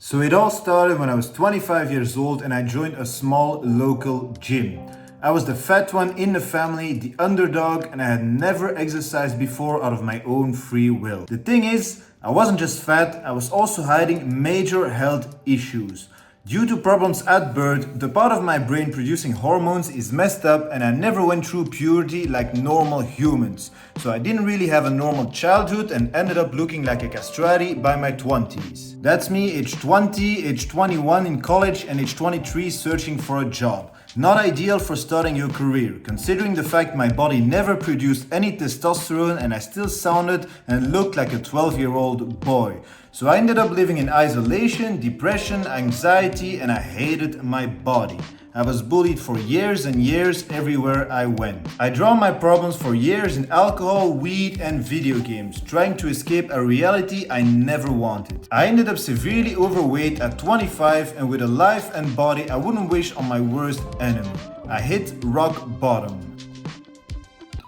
So it all started when I was 25 years old and I joined a small local gym. I was the fat one in the family, the underdog, and I had never exercised before out of my own free will. The thing is, I wasn't just fat, I was also hiding major health issues. Due to problems at birth, the part of my brain producing hormones is messed up and I never went through puberty like normal humans. So I didn't really have a normal childhood and ended up looking like a castrati by my 20s. That's me age 20, age 21 in college and age 23 searching for a job. Not ideal for starting your career, considering the fact my body never produced any testosterone and I still sounded and looked like a 12-year-old boy. So I ended up living in isolation, depression, anxiety, and I hated my body. I was bullied for years and years everywhere I went. I drowned my problems for years in alcohol, weed, and video games, trying to escape a reality I never wanted. I ended up severely overweight at 25 and with a life and body I wouldn't wish on my worst enemy. I hit rock bottom.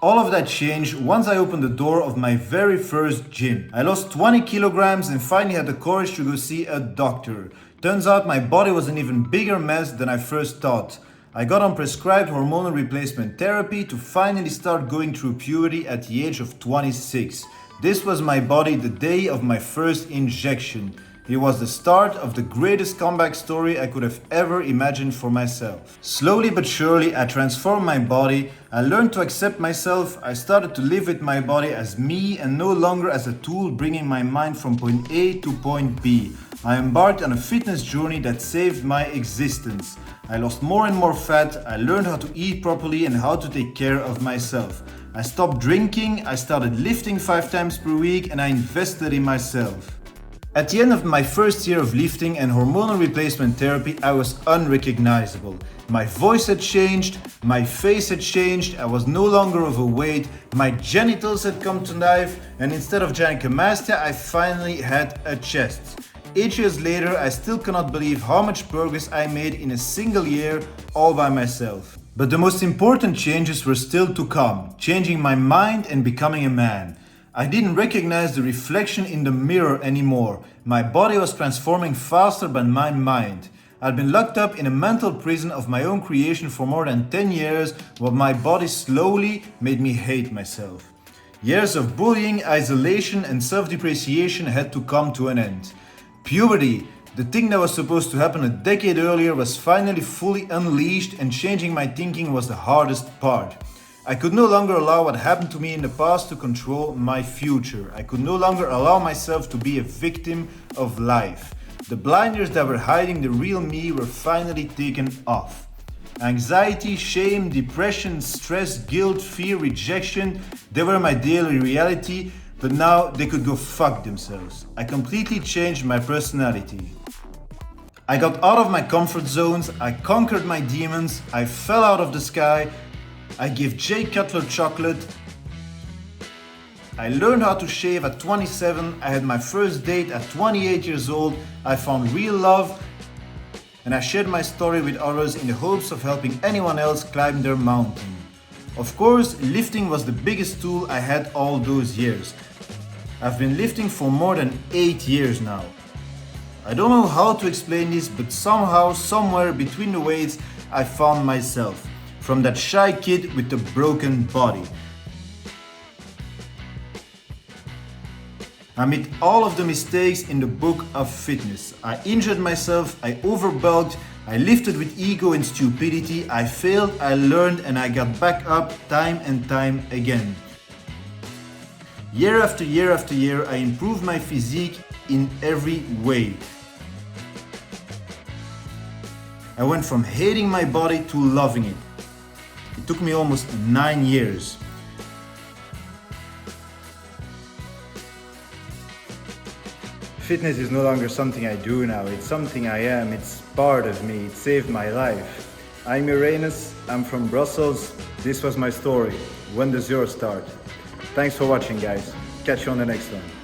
All of that changed once I opened the door of my very first gym. I lost 20 kilograms and finally had the courage to go see a doctor. Turns out my body was an even bigger mess than I first thought. I got on prescribed hormonal replacement therapy to finally start going through puberty at the age of 26. This was my body the day of my first injection. It was the start of the greatest comeback story I could have ever imagined for myself. Slowly but surely, I transformed my body. I learned to accept myself. I started to live with my body as me and no longer as a tool bringing my mind from point A to point B. I embarked on a fitness journey that saved my existence. I lost more and more fat. I learned how to eat properly and how to take care of myself. I stopped drinking. I started lifting 5 times per week and I invested in myself. At the end of my first year of lifting and hormonal replacement therapy, I was unrecognizable. My voice had changed, my face had changed, I was no longer overweight, my genitals had come to life, and instead of gynecomastia, I finally had a chest. 8 years later, I still cannot believe how much progress I made in a single year all by myself. But the most important changes were still to come, changing my mind and becoming a man. I didn't recognize the reflection in the mirror anymore. My body was transforming faster than my mind. I'd been locked up in a mental prison of my own creation for more than 10 years, while my body slowly made me hate myself. Years of bullying, isolation, and self-depreciation had to come to an end. Puberty, the thing that was supposed to happen a decade earlier, was finally fully unleashed, and changing my thinking was the hardest part. I could no longer allow what happened to me in the past to control my future. I could no longer allow myself to be a victim of life. The blinders that were hiding the real me were finally taken off. Anxiety, shame, depression, stress, guilt, fear, rejection, they were my daily reality, but now they could go fuck themselves. I completely changed my personality. I got out of my comfort zones, I conquered my demons, I fell out of the sky, I gave Jay Cutler chocolate. I learned how to shave at 27. I had my first date at 28 years old. I found real love. And I shared my story with others in the hopes of helping anyone else climb their mountain. Of course, lifting was the biggest tool I had all those years. I've been lifting for more than 8 years now. I don't know how to explain this, but somehow, somewhere between the weights, I found myself. From that shy kid with the broken body. I made all of the mistakes in the book of fitness. I injured myself, I overbulked, I lifted with ego and stupidity, I failed, I learned, and I got back up time and time again. Year after year after year, I improved my physique in every way. I went from hating my body to loving it. It took me almost 9 years. Fitness is no longer something I do now, it's something I am, it's part of me, it saved my life. I'm Uranus, I'm from Brussels, this was my story. When does yours start? Thanks for watching guys, catch you on the next one.